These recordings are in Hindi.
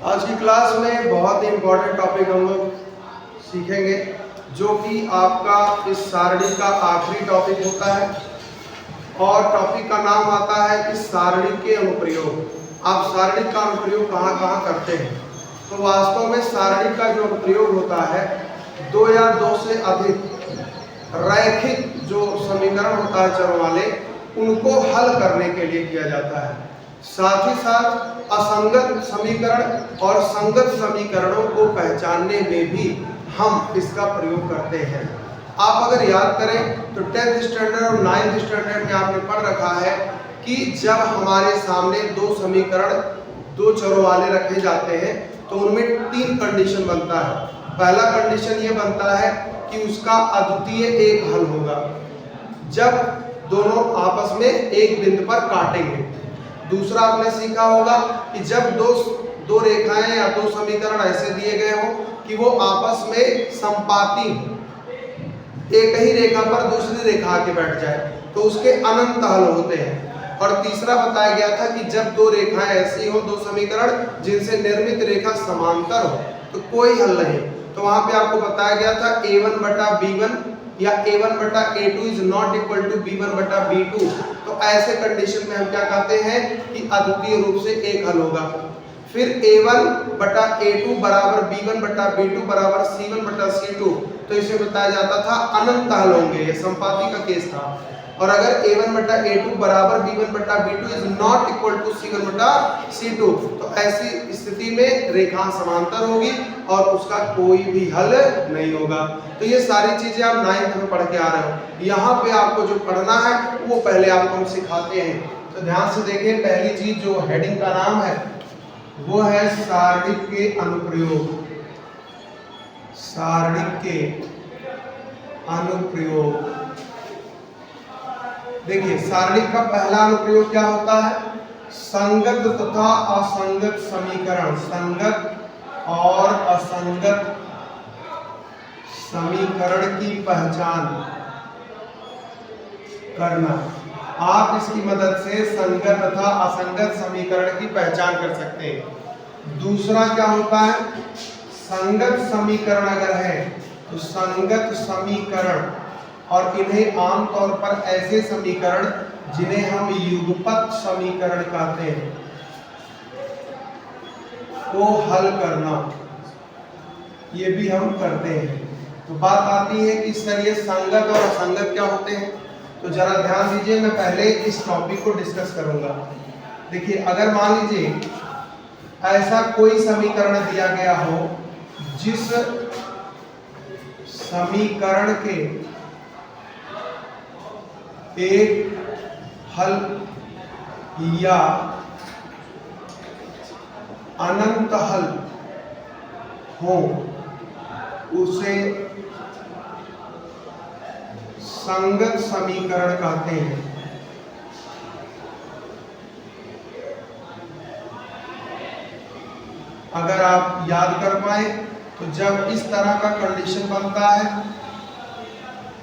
आज की क्लास में बहुत ही इम्पोर्टेंट टॉपिक हम लोग सीखेंगे, जो कि आपका इस सारणी का आखिरी टॉपिक होता है और टॉपिक का नाम आता है कि सारणी के अनुप्रयोग। आप सारणी का अनुप्रयोग कहाँ कहाँ करते हैं? तो वास्तव में सारणी का जो अनुप्रयोग होता है, दो या दो से अधिक रैखिक जो समीकरण होता है चरों वाले, उनको हल करने के लिए किया जाता है। साथ ही साथ असंगत समीकरण और संगत समीकरणों को पहचानने में भी हम इसका प्रयोग करते हैं। आप अगर याद करें तो 10th स्टैंडर्ड और 9th स्टैंडर्ड में आपने पढ़ रखा है कि जब हमारे सामने दो समीकरण दो चरों वाले रखे जाते हैं तो उनमें तीन कंडीशन बनता है। पहला कंडीशन ये बनता है कि उसका अद्वितीय एक हल होगा जब दोनों आपस में एक बिंदु पर काटेंगे। दूसरा आपने सीखा होगा कि जब दो रेखाएं या दो समीकरण ऐसे दिए गए हो कि वो आपस में संपाती, एक ही रेखा पर दूसरी रेखा आके बैठ जाए, तो उसके अनंत हल होते हैं। और तीसरा बताया गया था कि जब दो रेखाएं ऐसी हो, दो समीकरण जिनसे निर्मित रेखा समांतर हो, तो कोई हल नहीं। तो वहां पे आपको बताया गया था a1 बटा b1 या a1 बटा a2 is not equal to b1 बटा b2। तो ऐसे कंडीशन में हम क्या कहते हैं कि अद्वितीय रूप से एक हल होगा। फिर a1 बटा a2 बराबर b1 बटा b2 बराबर c1 बटा c2, तो इसे बताया जाता था अनंत हल होंगे, ये संपाती का केस था। और अगर a1 बटा a2 बराबर b1 बटा b2 is not equal to c1 बटा c2, तो ऐसी स्थिति में रेखा समांतर होगी और उसका कोई भी हल नहीं होगा। तो ये सारी चीजें आप 9th में पढ़ के आ रहे हो। यहाँ पे आपको जो पढ़ना है वो पहले आपको हम सिखाते हैं। तो ध्यान से देखें, पहली चीज जो हेडिंग का नाम है वो है सारणिक के अनुप्रयोग। सारणिक के अनुप्रयोग। देखिए, सारणिक का पहला अनुप्रयोग क्या होता है? संगत तथा असंगत समीकरण, संगत और असंगत समीकरण की पहचान करना। आप इसकी मदद से संगत तथा असंगत समीकरण की पहचान कर सकते हैं। दूसरा क्या होता है? संगत समीकरण अगर है तो संगत समीकरण, और इन्हें आमतौर पर ऐसे समीकरण जिन्हें हम युगपत समीकरण कहते हैं को हल करना, ये भी हम करते हैं। तो बात आती है कि सर ये संगत और असंगत क्या होते हैं? तो जरा ध्यान दीजिए, मैं पहले इस टॉपिक को डिस्कस करूंगा। देखिए, अगर मान लीजिए ऐसा कोई समीकरण दिया गया हो जिस समीकरण के एक हल या अनंत हल हो, उसे संगत समीकरण कहते हैं। अगर आप याद कर पाए तो जब इस तरह का कंडीशन बनता है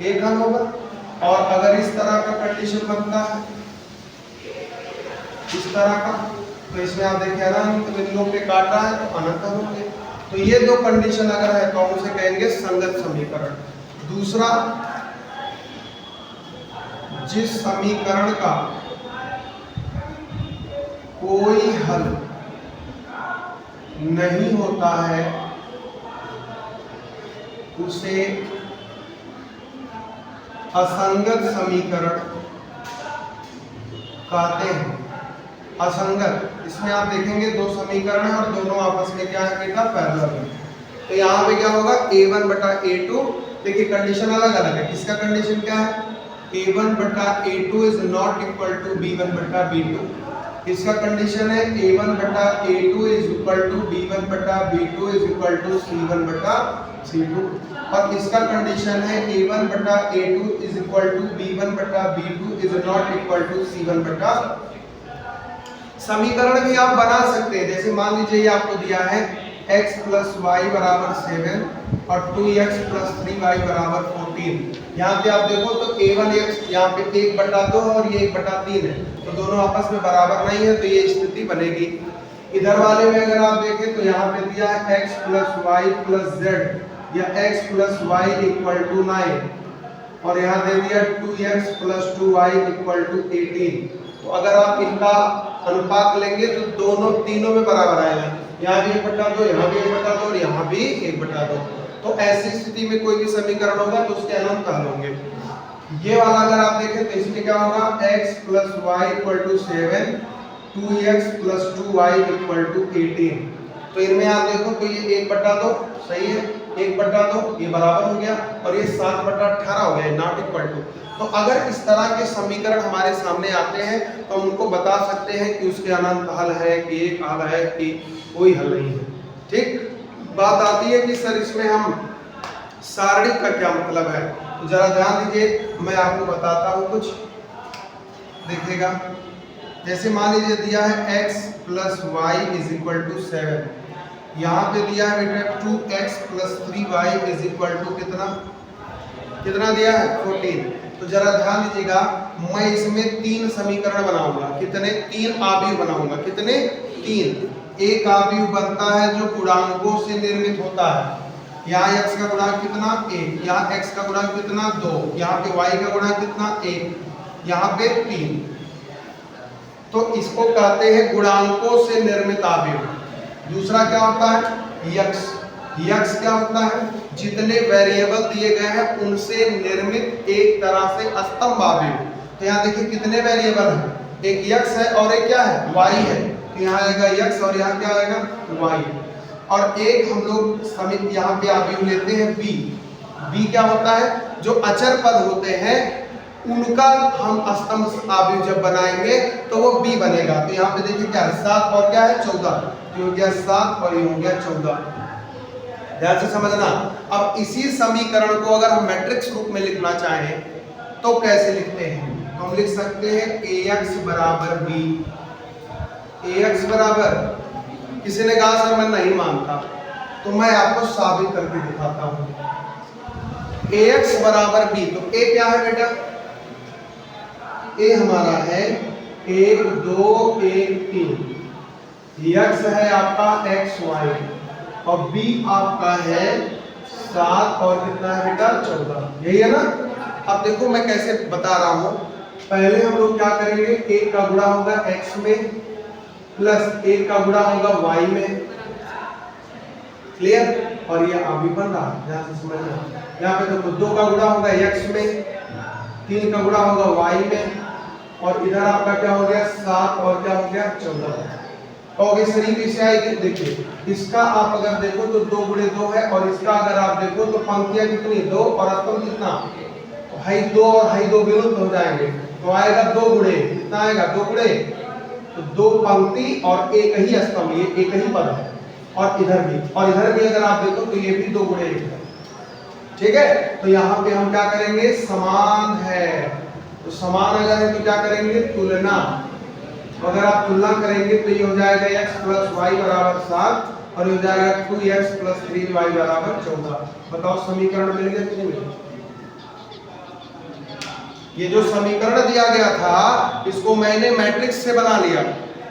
एक हल होगा, और अगर इस तरह का कंडीशन बनता है इस तरह का, तो इसमें आप देखिए अनंत बिंदुओं पे काटा है तो अनंत हल होंगे। तो ये दो कंडीशन अगर है तो हम उसे कहेंगे संगत समीकरण। दूसरा, जिस समीकरण का कोई हल नहीं होता है उसे असंगत समीकरण कहते हैं। असंगत, इसमें आप देखेंगे दो समीकरण है और दोनों आपस में क्या है बेटा? पैरेलल है। तो यहाँ पे क्या होगा? a1 बटा a2, देखिए कंडीशन अलग अलग है। इसका कंडीशन क्या है? a1 बटा a2 is not equal to b1 बटा b2। इसका कंडीशन है a1 बटा a2 is equal to b1 बटा b2 is equal to c1 बटा c2। और इसका कंडीशन है a1 बटा a2 is equal to b1 बटा b2 is not equal to c1 बटा। समीकरण भी आप बना सकते हैं। जैसे मान लीजिए ये आपको दिया है x प्लस वाई बराबर 7 और 2x प्लस 3y बराबर 14। यहाँ पे आप देखो तो a1x यहाँ पे 1/2 और ये 1/3 है, तो दोनों आपस में बराबर नहीं है, तो ये स्थिति बनेगी। इधर वाले में अगर आप देखें तो यहाँ पे दिया है x plus y plus z या x plus y equal to 9 और यहाँ दे दिया 2x plus 2y equal to 18। तो अगर आप इनका अनुपात लेंगे तो दोनों तीनों में बराबर आएगा, यहाँ भी 1/2, यहाँ भी 1/2 और यहाँ भी 1/2। तो ऐसी स्थिति में कोई भी समीकरण होगा तो उसके अनंत हल होंगे। ये वाला अगर आप देखें तो इसमें क्या होगा, x plus y equal to 7, 2x plus 2y equal to 18। तो इनमें आप देखो तो ये 1/2 सही है, 1/2 ये बराबर हो गया और ये 7/18 हो गया, नॉट इक्वल टू। तो अगर इस तरह के समीकरण हमारे सामने आते हैं तो हम उनको बता सकते हैं कि उसके अनंत हल है कि एक हल है कि कोई हल नहीं है। ठीक, बात आती है कि सर इसमें हम सारणी का क्या मतलब है, तो जरा ध्यान दीजिए, मैं आपको बताता हूँ कुछ। देखिएगा, जैसे मान लीजिए दिया है x plus y is equal to 7, यहाँ पे दिया है बेटा 2x plus 3y is equal to कितना कितना दिया है 14। तो जरा ध्यान दीजिएगा, मैं इसमें 3 समीकरण बनाऊंगा, कितने 3 आव्यूह बनाऊंगा, कितने 3। एक आव्यूह बनता है जो गुणांकों से निर्मित होता है, यहाँ x का गुणांक कितना 1, यहाँ x का गुणांक कितना 2, यहाँ पे y का गुणांक कितना 1, यहाँ पे 3। तो इसको कहते हैं गुणांकों से निर्मित आव्यूह। दूसरा क्या होता है यक्ष। यक्ष क्या होता है, जितने वेरिएबल दिए गए हैं उनसे निर्मित एक तरह से स्तंभ आव्यूह। तो यहाँ देखिए कितने वेरिएबल हैं, एक यक्ष है और एक क्या है y है, तो यहाँ आएगा यक्ष और यहाँ क्या आएगा y। और एक हम लोग समित यहाँ पे आव्यूह लेते हैं b। b क्या होता है, जो अचर पद होते हैं उनका हम स्तंभ आव्यूह जब बनाएंगे तो वो b बनेगा। तो यहाँ पे देखिए क्या है 7 और क्या है 14, तो हो गया 7 और ये हो गया 14। ध्यान से समझना। अब इसी समीकरण को अगर हम मैट्रिक्स रूप में लिखना चाहें तो कैसे लिखते हैं, तो हम लिख सकते हैं ax बराबर b। ax बराबर, किसी ने कहा सर मैं नहीं मानता, तो मैं आपको साबित करके दिखाता हूं। ax बराबर b, तो a क्या है बेटा, a हमारा है 1 2 1 3, x है आपका xy और b आपका है 7 और कितना है बेटा 14, यही है ना। अब देखो मैं कैसे बता रहा हूं, पहले हम लोग क्या करेंगे, 1 का गुणा होगा x में प्लस 1 का गुणा होगा y में, क्लियर। और ये अभी बन रहा है, ध्यान से समझना। यहाँ पे देखो 2 का गुणा होगा x में, 3 का गुणा होगा y में और इधर आपका क्या हो गया 7 और क्या हो गया 14। और इस तरीके से आएगी। देखिए इसका आप अगर देखो तो 2 गुणे 2 है और इसका अगर आप देखो तो पंक्तियां कितनी 2 और स्तंभ कितना, तो हाई 2 और हाई 2 विलुप्त हो जाएंगे, तो आएगा 2 गुणे, कितना आएगा 2 गुणे, तो 2 पंक्ति और एक ही स्तंभ, ये एक ही पद है। और इधर भी अगर आप देखो तो ये भी 2 गुणे 1 है, ठीक है। तो यहाँ पे हम क्या करेंगे, समान है, तो समान अगर है तो क्या करेंगे तुलना। अगर आप तुलना करेंगे तो ये हो जाएगा x प्लस वाई बराबर 7 और ये हो जाएगा 2x प्लस 3y बराबर 14। बताओ समीकरण मिल गया कि नहीं मिला। ये जो समीकरण दिया गया था इसको मैंने मैट्रिक्स से बना लिया,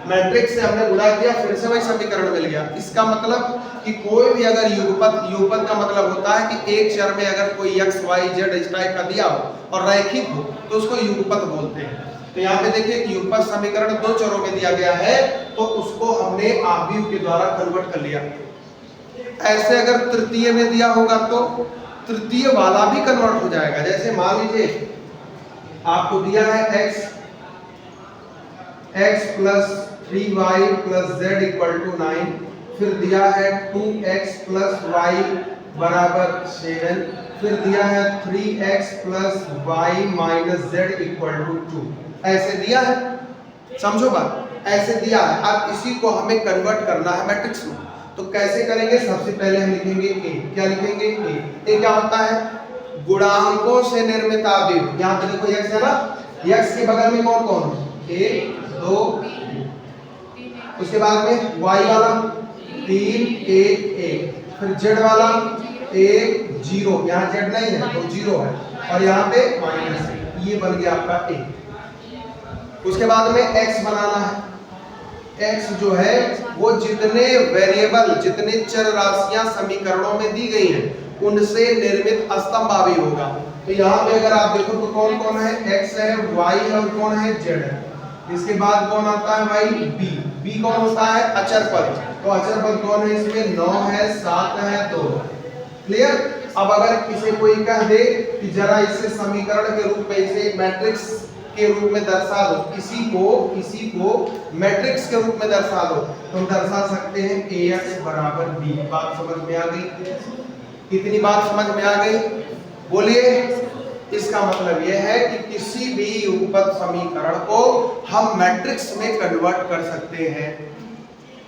मैट्रिक्स से हमने गुणा किया, फिर से वही समीकरण मिल गया। इसका मतलब कि कोई भी अगर युगपत का मतलब होता है कि एक चर में अगर कोई x y z इस टाइप का दिया हो और रैखिक हो तो उसको युगपत बोलते हैं। तो यहाँ पे देखिए कि युगपत समीकरण 2 चरों में दिया गया है तो उसको हमने आव्यूह के द्वारा कन्वर्ट कर लिया। ऐसे अगर तृतीय में दिया होगा तो तृतीय वाला भी कन्वर्ट हो जाएगा। जैसे मान लीजिए आपको दिया है x plus 3y plus z equal to 9, फिर दिया है 2x प्लस y बराबर 7, फिर दिया है 3x plus y minus z equal to 2। ऐसे दिया है, समझो बात, ऐसे दिया है। अब इसी को हमें कन्वर्ट करना है मैट्रिक्स में, तो कैसे करेंगे, सबसे पहले हम लिखेंगे a। क्या लिखेंगे a क्या होता है, गुणांकों से निर्मित आव्यूह। यहाँ पे देखो x है ना, x के बगल में कौन कौन है 1 2, उसके बाद में y वाला 3 1 1, फिर z वाला 1 0, यहाँ z नहीं है तो 0 है और यहाँ पे माइनस है, ये बन गया आपका a। उसके बाद में x बनाना है, x जो है वो जितने वेरिएबल, जितने चर राशियां समीकरणों में दी गई हैं उनसे निर्मित स्तंभावी होगा। तो यहाँ पे अगर आप देखो तो कौन कौन है, x है, y है और कौन है, z है। इसके बाद कौन आता है भाई, b। b कौन होता है, अचर पद। तो अचर पद कौन है इसमें, 9 है, 7 है, 2। क्लियर। अब अगर इसे कोई कह दे कि जरा इसे समीकरण के रूप में, इसे मैट्रिक्स के रूप में दर्शा दो, इसी को मैट्रिक्स के रूप में दर्शा दो, तो हम दर्शा सकते हैं ax बराबर b। बात समझ में आ गई? कितनी बात समझ में आ गई, बोलिए। इसका मतलब यह है कि किसी भी युगपत समीकरण को हम मैट्रिक्स में कन्वर्ट कर सकते हैं।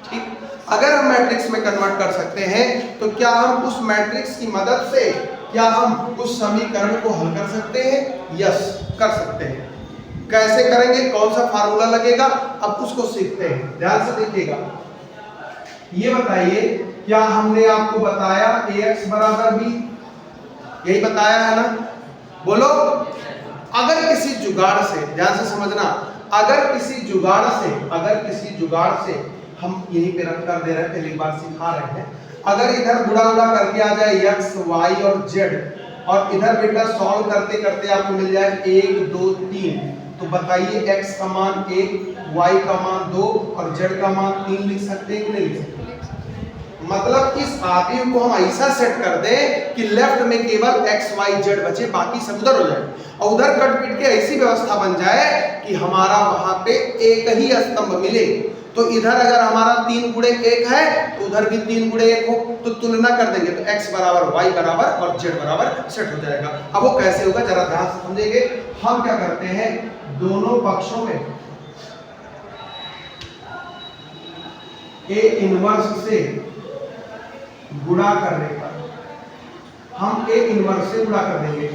ठीक, अगर हम मैट्रिक्स में कन्वर्ट कर सकते हैं तो क्या हम उस मैट्रिक्स की मदद से क्या हम उस समीकरण को हल कर सकते हैं? यस, कर सकते हैं। कैसे करेंगे, कौन सा फार्मूला लगेगा, अब उसको सीखते हैं। ध्यान से देखिएगा। ये बताइए, क्या हमने आपको बताया ax बराबर b? यही बताया है ना, बोलो। अगर किसी जुगाड़ से, ध्यान से समझना, अगर किसी जुगाड़ से हम यहीं पे रख कर दे रहे हैं, पहली बार सिखा रहे हैं। अगर इधर गुणा करके आ जाए x, y और z, और इधर बेटा सॉल्व करते करते आपको मिल जाए 1 2 3, तो बताइए x का मान 1, y का मान 2 और z का मान 3 लिख सकते हैं कि नहीं लिख सकते? मतलब इस आव्यूह को हम ऐसा सेट कर दें कि लेफ्ट में केवल x, y, z बचे, बाकी सब उधर हो जाए, और उधर कट पीट के ऐसी व्यवस्था बन जाए कि हमारा वहां पे एक ही स्तंभ मिले। तो इधर अगर हमारा 3 गुणे 1 है तो उधर भी 3 गुणे 1 हो, तो तुलना कर देंगे तो x बराबर y बराबर और z बराबर सेट हो जाएगा। अब वो कैसे होगा जरा ध्यान से समझेंगे। हम क्या करते हैं, दोनों पक्षों में a इनवर्स से गुणा करने पर हम a इनवर्स से गुणा कर देंगे।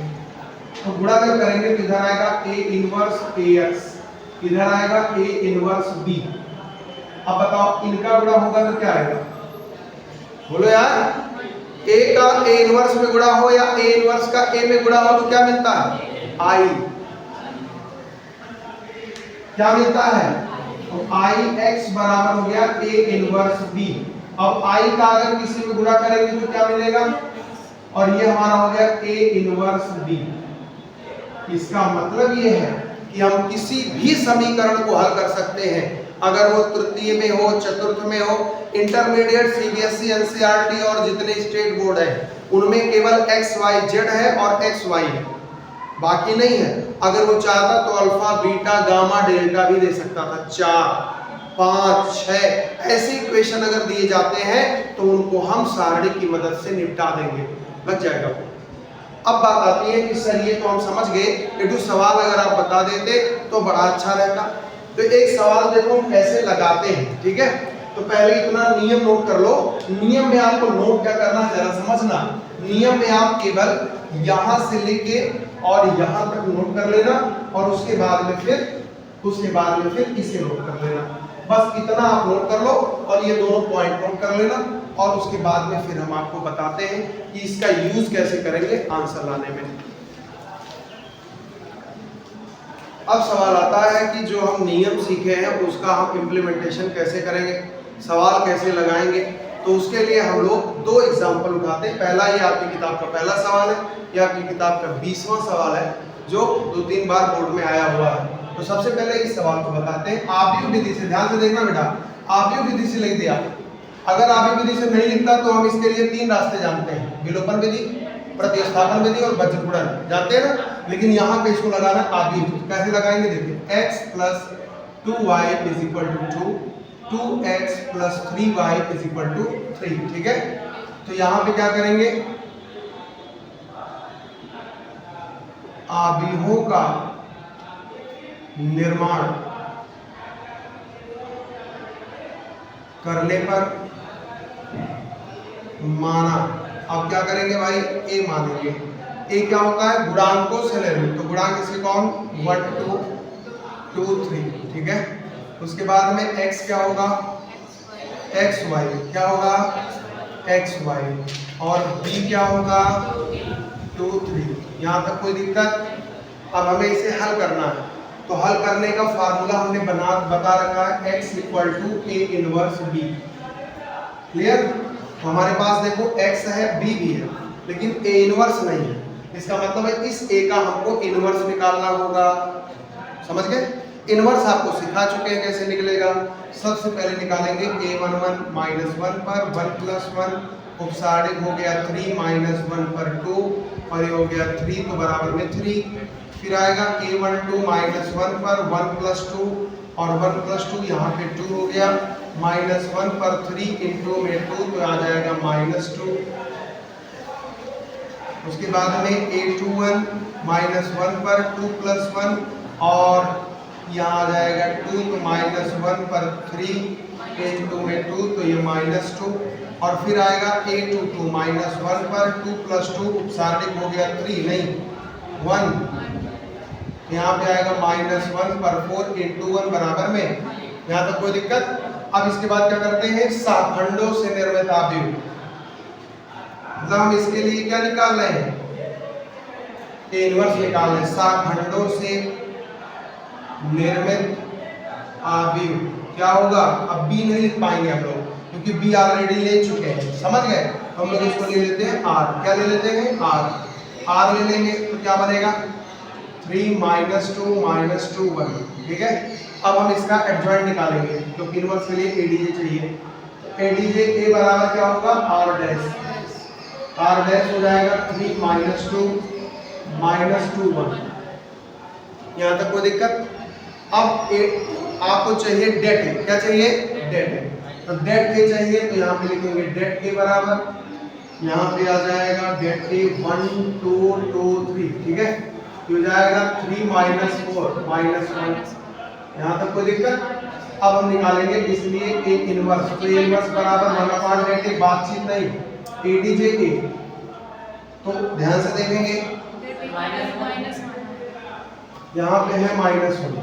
तो गुणा जब करेंगे तो इधर आएगा a इनवर्स ax, इधर आएगा a इनवर्स b। अब बताओ इनका गुणा होगा तो क्या आएगा, बोलो यार। a का a इनवर्स में गुणा हो या a इनवर्स का a में गुणा हो तो क्या मिलता है, i। क्या मिलता है, तो i x बराबर हो गया a इनवर्स b। अब i का अगर किसी में गुणा करेंगे तो क्या मिलेगा, और ये हमारा हो गया a इनवर्स b। इसका मतलब ये है कि हम किसी भी समीकरण को हल कर सकते हैं, अगर वो तृतीय में हो, चतुर्थ में हो, इंटरमीडिएट, सीबीएसई, एनसीईआरटी और जितने स्टेट बोर्ड है उनमें केवल x y z है और x y है, बाकी नहीं है। अगर वो चाहता तो अल्फा, बीटा, गामा, डेल्टा भी दे सकता था। 4 5 6 ऐसे इक्वेशन अगर दिए जाते हैं तो उनको हम सारणी की मदद से निपटा देंगे, बच जाएगा वो। अब बात आती है कि सर ये तो हम समझ गए, एक सवाल अगर आप बता देते तो बड़ा अच्छा रहता। तो एक सवाल देखो हम कैसे लगाते हैं, ठीक है। तो पहले इतना नियम नोट कर लो। नियम में आपको नोट क्या करना है जरा समझना। नियम में आप केवल यहां से लेके और यहां तक नोट कर लेना, और उसके बाद में फिर इसे नोट कर लेना। बस इतना आप नोट कर लो और ये दोनों पॉइंट नोट कर लेना, और उसके बाद में फिर हम आपको बताते हैं कि इसका यूज कैसे करेंगे आंसर लाने में। अब सवाल आता है कि जो हम नियम सीखे हैं उसका हम इम्प्लीमेंटेशन कैसे करेंगे, सवाल कैसे लगाएंगे। तो उसके लिए हम लोग 2 एग्जाम्पल उठाते हैं। पहला ये आपकी किताब का पहला सवाल है, ये आपकी किताब का 20वां सवाल है जो 2-3 बार बोर्ड में आया हुआ है। तो सबसे पहले इस सवाल को बताते हैं आव्यूह विधि से। ध्यान से देखना बेटा, आव्यूह विधि से लिख दिया। अगर आव्यूह विधि से नहीं लिखता तो हम इसके लिए 3 रास्ते जानते हैं, विलोपन विधि, प्रतिस्थापन विधि और वज्रगुणन, जानते हैं ना। लेकिन यहाँ पे इसको लगाना आव्यूह। कैसे लगाएंगे देखिए, x + 2y = 2, 2x + 3y = 3, ठीक है। तो यहाँ पे क्या करेंगे, आव्यूहों का निर्माण करने पर माना। अब क्या करेंगे भाई, a मानेंगे। a क्या होता है, गुणांकों से निर्मित। तो गुणांक इसके कौन, 1 2 2 3, ठीक है। उसके बाद में x क्या होगा, x y क्या होगा, x y, और b क्या होगा 2 3। यहाँ तक कोई दिक्कत। अब हमें इसे हल करना है। तो हल करने का फार्मूला हमने बता रखा है x equal to a inverse b। Clear? तो हमारे पास देखो x है, b भी है, लेकिन a इनवर्स नहीं है। इसका मतलब है इस a का हमको इनवर्स निकालना होगा। समझ गए? इनवर्स आपको सिखा चुके हैं कैसे निकलेगा। सबसे पहले निकालेंगे a11 माइनस 1 पर 1 प्लस 1, उपसारिक हो गया 3 माइनस 1 पर 2, और ये हो गया 3 तो बराबर में 3। फिर आएगा a12 माइनस 1 पर 1 प्लस 2, और 1 प्लस 2 यहाँ पे 2 हो गया, माइनस 1 पर 3 इंटू में 2 तो आ जाएगा माइनस 2। उसके बाद में a21 माइनस 1 पर 2 प्लस 1, और यहाँ आ जाएगा 2 तो माइनस 1 पर 3 इंटू में 2 तो ये माइनस 2। और फिर आएगा a22 माइनस 1 पर 2 प्लस 2, उपसारिक हो गया 3 नहीं 1, यहाँ पे आएगा माइनस 1 पर 4 इंटू 1 बराबर में। यहाँ तक कोई दिक्कत? अब इसके बाद क्या करते हैं, शाखंडों से निर्मित अवयव। मतलब हम इसके लिए क्या निकाल रहे हैं, ए इनवर्स निकाल रहे हैं। शाखंडों से निर्मित अवयव क्या होगा? अब बी नहीं लिख पाएंगे हम लोग, क्योंकि बी ऑलरेडी ले चुके हैं। समझ गए? हम लोग इसको ले लेते हैं आर। क्या ले लेते हैं? आर ले लेंगे तो क्या बनेगा 3 माइनस 2 माइनस 2 1। ठीक है, अब हम इसका एडजॉइंट निकालेंगे, क्योंकि इनवर्स के लिए एडीजे चाहिए। एडीजे के बराबर क्या होगा? आर डैश हो जाएगा 3 माइनस 2 माइनस 2 1। यहाँ तक कोई दिक्कत? अब आपको चाहिए डेट। क्या चाहिए? डेट। तो डेट के चाहिए तो यहाँ पे लिखेंगे डेट के बराबर, यहाँ पे आ जाएगा डेट के 1 2 2 3। ठीक है, हो जाएगा 3 माइनस 4 माइनस 1। यहाँ तक कोई दिक्कत? अब हम निकालेंगे इसलिए ए इनवर्स। तो ए इनवर्स बराबर 1 डेट के, बातचीत नहीं, एडीजे के। तो ध्यान से देखेंगे यहाँ पे है माइनस 1,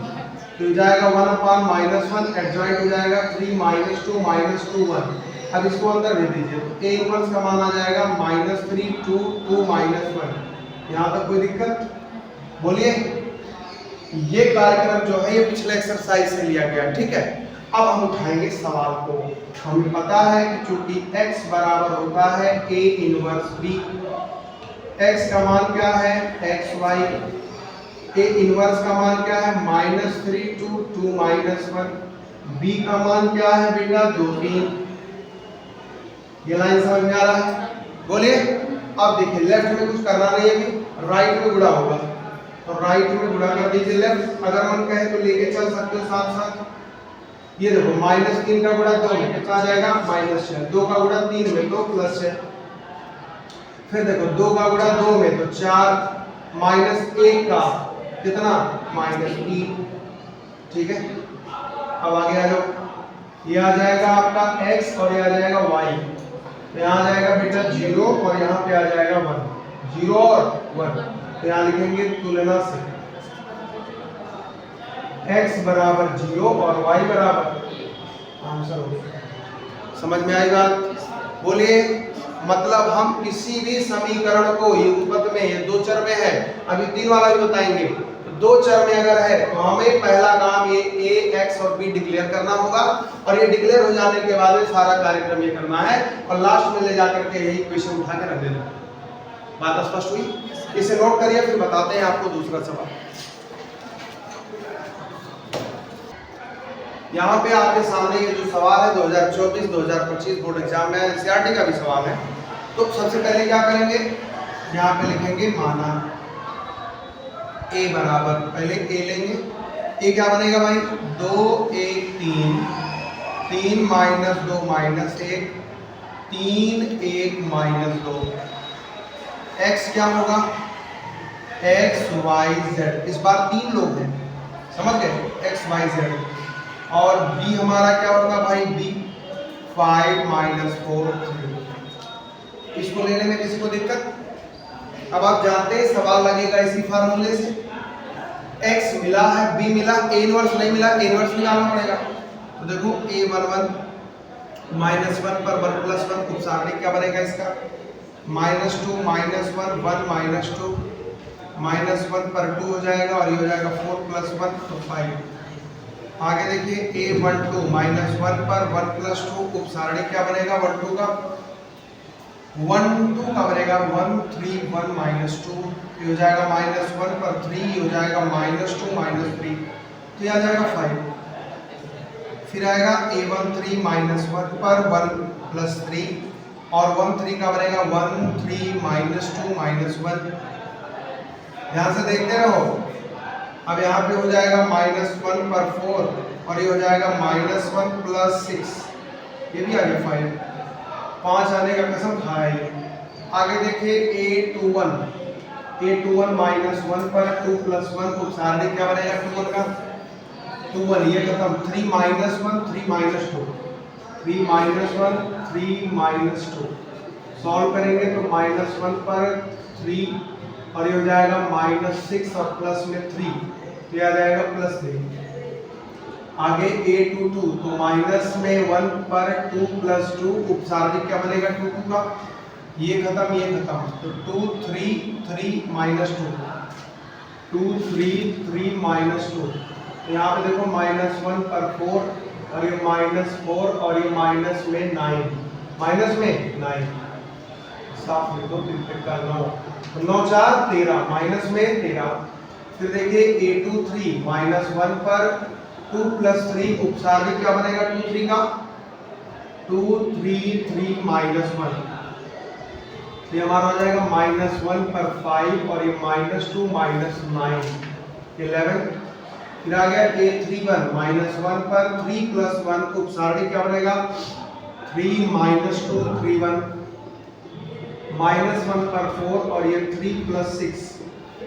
तो हो जाएगा 1 माइनस 1, एडजॉइंट हो जाएगा 3 माइनस 2 माइनस 2 1। अब इसको अंदर दे दीजिए तो ए इनवर्स का मान आ जाएगा माइनस 3 2 2 माइनस 1। यहाँ तक कोई दिक्कत? बोलिए। ये कार्यक्रम जो है ये पिछले एक्सरसाइज से लिया गया। ठीक है, अब हम उठाएंगे सवाल को। हमें पता है कि चूंकि x बराबर होता है a इनवर्स b, x का मान क्या है? xy। a इनवर्स का मान क्या है? -3 2 2 -1। b का मान क्या है बेटा? 2 3। ये लाइन समझ में आ रहा है? बोलिए। अब देखिए लेफ्ट में कुछ करना नहीं है, अभी राइट में गुणा होगा, तो राइट में गुणा कर दीजिए लेफ्ट। अगर मन कहे तो लेके चल सकते हो साथ साथ। ये देखो -3 का गुणा 2 में कितना आ जाएगा? -6। 2 का गुणा 3 में तो +6। फिर देखो 2 का गुणा 2 में तो 4, -1 का कितना? -3। ठीक है, अब आगे आ जाओ। ये आ जाएगा आपका x और ये आ जाएगा y। तो यहाँ आ जाएगा बेटा 0 और यहाँ पे आ जाएगा 1। 0 और 1, तो यहाँ लिखेंगे तुलना से x बराबर 0 और y बराबर आंसर हो। समझ में आई बात? बोलिए। मतलब हम किसी भी समीकरण को युगपत में, ये 2 चर में है, अभी 3 वाला भी बताएंगे, तो 2 चर में अगर है तो हमें पहला काम ये a x और b डिक्लेयर करना होगा, और ये डिक्लेयर हो जाने के बाद में सारा कार्यक्रम ये करना है, और लास्ट में ले जाकर के यही क्वेश्चन उठा के रख देना। बात स्पष्ट हुई? इसे नोट करिए, फिर बताते हैं आपको दूसरा सवाल। यहाँ पे आपके सामने ये जो सवाल है 2024-2025 बोर्ड एग्जाम में एनसीईआरटी का भी सवाल है। तो सबसे पहले क्या करेंगे, यहाँ पे लिखेंगे माना a बराबर, पहले a लेंगे। a क्या बनेगा भाई? 2 1 3, 3 माइनस 2 माइनस 1, 3 1 माइनस 2। x क्या होगा? x y z। इस बार 3 लोग हैं, समझ गए? x y z। और b हमारा क्या होगा भाई? b 5 minus 4 3। इसको लेने में किसी को दिक्कत? अब आप जानते हैं सवाल लगेगा इसी फार्मूले से। x मिला है, b मिला, a इनवर्स नहीं मिला, a इनवर्स निकालना पड़ेगा। तो देखो a11 -1 पर 1 + 1 उपसारणिक क्या बनेगा इसका? -2 -1 1 -2 -1 पर 2 हो जाएगा और ये हो जाएगा 4 + 1 तो 5। आगे देखिए A12 -1 पर 1 + 2 उपसारणी क्या बनेगा 1 2 का 1 2 का बनेगा 1 3 1 -2, ये हो जाएगा -1 पर 3 हो जाएगा -2 -3 तो ये आ जाएगा 5। फिर आएगा A13 -1 पर 1 + 3 और 1 3 का बनेगा 1 3 -2 -1। ध्यान से देखते रहो। अब यहाँ पे हो जाएगा -1 पर 4 और ये हो जाएगा -1 + 6, ये भी आ गया 5। 5 आने का कसम खाया ये। आगे देखिए A21 -1 पर 2 + 1 उपसारणी क्या बनेगा 21 का 21, ये खत्म 3 -1 3 -2 3 -1 3 -2 सॉल्व करेंगे तो -1 पर 3 और ये हो जाएगा -6 और प्लस में 3, ये आ जाएगा +3। आगे A22 तो माइनस में 1 पर 2 + 2 उपसारणी क्या बनेगा 2 2 का, ये खत्म तो 2 3 3 -2 2 3 3 -2। यहाँ पे देखो -1 पर 4 और ये -4 और ये माइनस में 9 साफ लिखो 3 का 9 तो 9 4 13 माइनस में 13। फिर देखिए A23 -1 पर 2 + 3 उपसारणी क्या बनेगा 2 3 का 2 3 3 -1, ये हमारा हो जाएगा -1 पर 5 और ये -2 -9 11। फिर आ गया A31 -1 पर 3 + 1 उपसारणी क्या बनेगा 3 -2 3 1 -1 पर 4 और ये 3 + 6,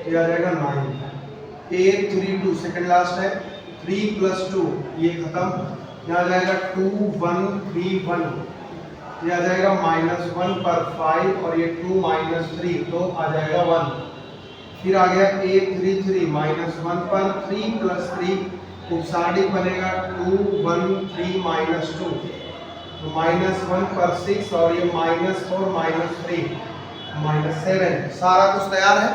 ये आ जाएगा 9। A32 सेकंड लास्ट है 3 + 2, ये खत्म, यहाँ आ जाएगा 2 1 3 1, ये आ जाएगा -1 पर 5 और ये 2 -3 तो आ जाएगा 1। फिर आ गया A33 -1 पर 3 + 3 उपसारणी बनेगा 2 1 3 -2 तो -1 पर 6 और ये -4 -3 -7। सारा कुछ तैयार है।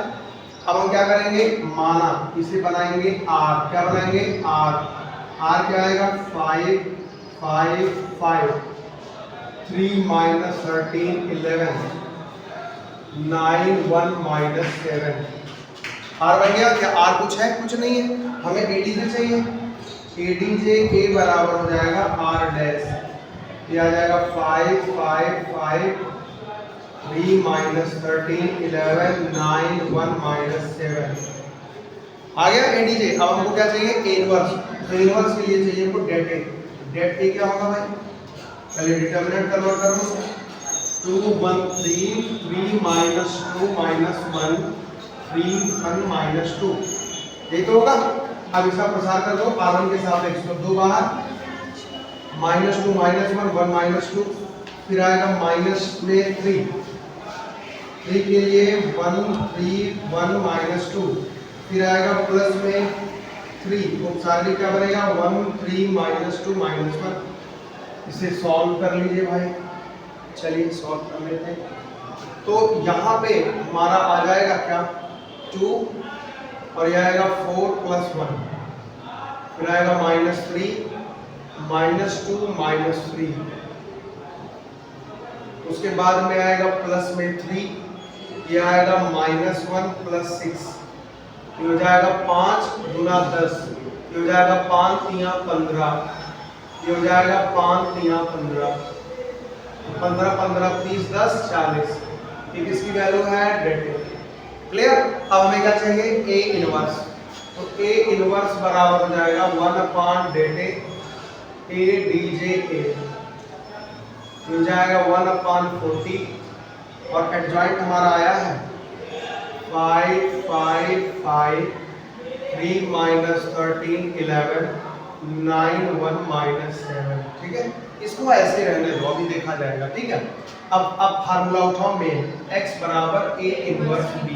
अब हम क्या करेंगे माना इसे बनाएंगे R, क्या बनाएंगे R क्या आएगा 5 5 5 3 -13 11 9 1 -7। R बन गया क्या R कुछ है कुछ नहीं है, हमें ADJ चाहिए। ADJ के बराबर हो जाएगा R', ये आ जाएगा 5 5 5 3 -13 11 9 1 -7। आ गया ADJ। अब हमको क्या चाहिए A इनवर्स, तो इनवर्स के लिए चाहिए हमको डेट A क्या होगा भाई, पहले डिटरमिनेंट कन्वर्ट करो 2 1 3 3 -2 -1 3 1 -2, यही तो होगा। अब इसका प्रसार कर दो R1 के सापेक्ष तो 2 बाहर -2 -1 1 -2, फिर आएगा माइनस में 3 के लिए 1 3 1 -2, फिर आएगा प्लस में 3 उपसारणी क्या बनेगा 1 3 -2 -1। इसे सॉल्व कर लीजिए भाई, चलिए सॉल्व कर लेते हैं। तो यहाँ पे हमारा आ जाएगा क्या 2 और यह आएगा 4 + 1, फिर आएगा -3 -2 -3, उसके बाद में आएगा प्लस में 3, ये आएगा -1 + 6, ये हो जाएगा 5 × 10, ये हो जाएगा 5 × 15, ये हो जाएगा 5 × 15 15 15 30 10 40, ये किसकी वैल्यू है डेट। क्लियर। अब हमें क्या चाहिए A इनवर्स, तो A इनवर्स बराबर हो जाएगा 1/det ADJ मिल जाएगा 1/40 और एडजॉइंट हमारा आया है 5 5 5 3 -13 11 9 1 -7। ठीक है, इसको ऐसे रहने दो, अभी देखा जाएगा। ठीक है, अब फार्मूला उठाओ मेन, x बराबर A इनवर्स B।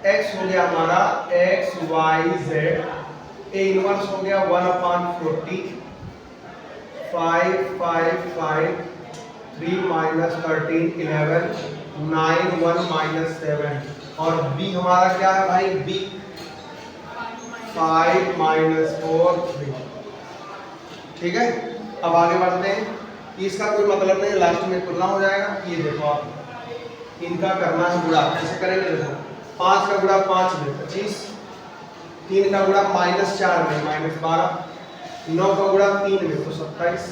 x हो गया हमारा x y z, A inverse हो गया 1/40 5 5 5 3 माइनस 13 11 9 1 माइनस 7 और b हमारा क्या है भाई b 5 माइनस 4 3। ठीक है, अब आगे बढ़ते हैं। इसका कोई मतलब नहीं, लास्ट में तुलना हो जाएगा। ये देखो आप इनका करना है गुणा, कैसे करेंगे देखो 5 का गुणा 5 में 25, 3 का गुणा माइनस 4 में माइनस 12, 9 का गुणा 3 में तो 27।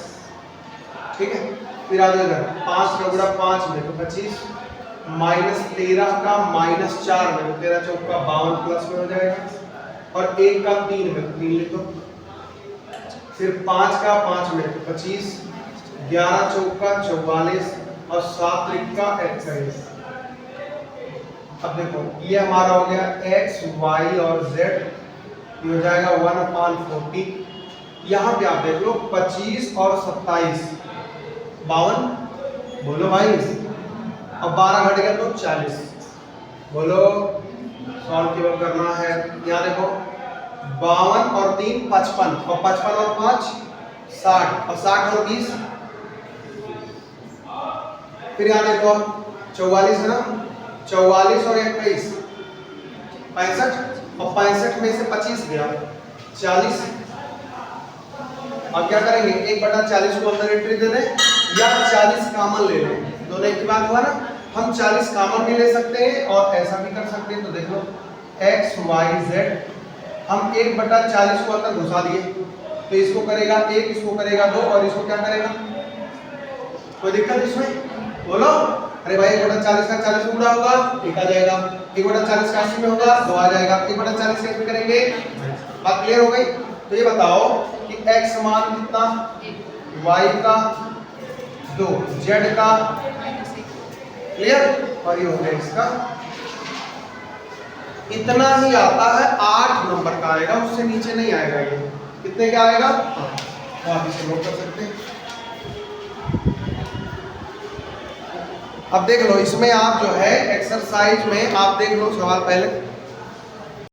ठीक है, फिर आगे इधर 5 का गुणा 5 में तो 25, माइनस 13 का माइनस 4 में तो 13 चौका 52 प्लस में हो जाएगा और 1 का 3 में तो 3 लिखो, फिर 5 का 5 में तो 25, 11 चौका 44 और 7 त्रिका 21। अब देखो ये हमारा हो गया x y और z, ये हो जाएगा 1/40। यहाँ पे आप देख लो 25 और 27 52, बोलो भाई। अब 12 घट गया तो 40, बोलो सॉल्व केवल करना है। यहाँ देखो 52 और 3 55 और 55 और 5 60 और 60 और 20, फिर यहाँ देखो 44 है ना, 44 और 21 65 और 65 में से 25 गया 40। अब क्या करेंगे 1/40 को अंदर एंट्री दे दें या 40 कॉमन ले लें, दोनों एक ही बात हुआ ना। हम 40 कॉमन भी ले सकते हैं और ऐसा भी कर सकते हैं। तो देख लो x y z, हम 1/40 को अंदर घुसा दिए तो इसको करेगा 1, इसको करेगा 2 और इसको क्या करेगा, कोई दिक्कत इसमें, बोलो। अरे भाई 1/40 का 40 में गुणा होगा 1 आ जाएगा, 1/40 का 80 में होगा 2 आ जाएगा, 1/40 कैसे में करेंगे, बात क्लियर हो गई। तो ये बताओ कि x मान कितना, y का 2, z का क्लियर, और ये हो गया इसका। इतना ही आता है, 8 नंबर का आएगा, उससे नीचे नहीं आएगा। ये कितने का आएगा तो आप इसे नोट कर सकते हैं। अब देख लो इसमें आप जो है एक्सरसाइज में आप देख लो सवाल पहले